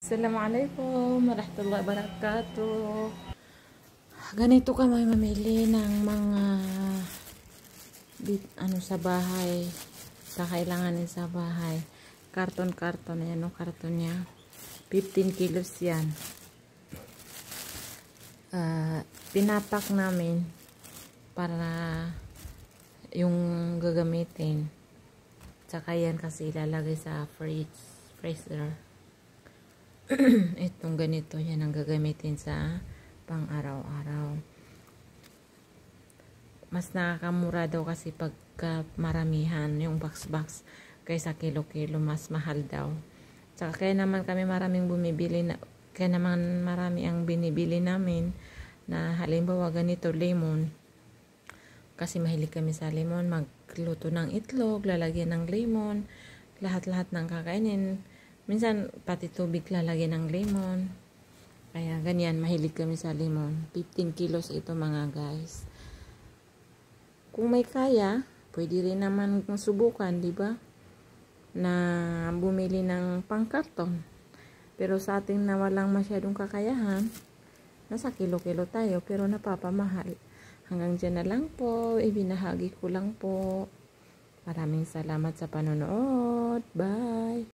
Assalamualaikum warahmatullahi wabarakatuh. Ganito ka may mamili ng mga sa bahay. Kakailanganin sa bahay. Karton-karton na yan, no? Karton niya. 15 kilos yan. Pinapak namin para yung gagamitin. Tsaka yan kasi ilalagay sa freezer. Itong ganito yan ang gagamitin sa pang araw-araw. Mas nakakamura daw kasi pagka maramihan yung box kaysa kilo-kilo, mas mahal daw. Tsaka kaya naman kami maraming bumibili na, kaya naman marami ang binibili namin na halimbawa ganito lemon. Kasi mahilig kami sa lemon, magluto ng itlog, lalagyan ng lemon, lahat-lahat ng kakainin. Minsan, pati tubig lalagyan ng lemon. Kaya, ganyan, mahilig kami sa lemon. 15 kilos ito mga guys. Kung may kaya, pwede rin naman subukan, di ba? Na bumili ng pangkarton. Pero sa atin na walang masyadong kakayahan, nasa kilo-kilo tayo, pero napapamahal. Hanggang dyan na lang po. Ibinahagi ko lang po. Maraming salamat sa panonood. Bye!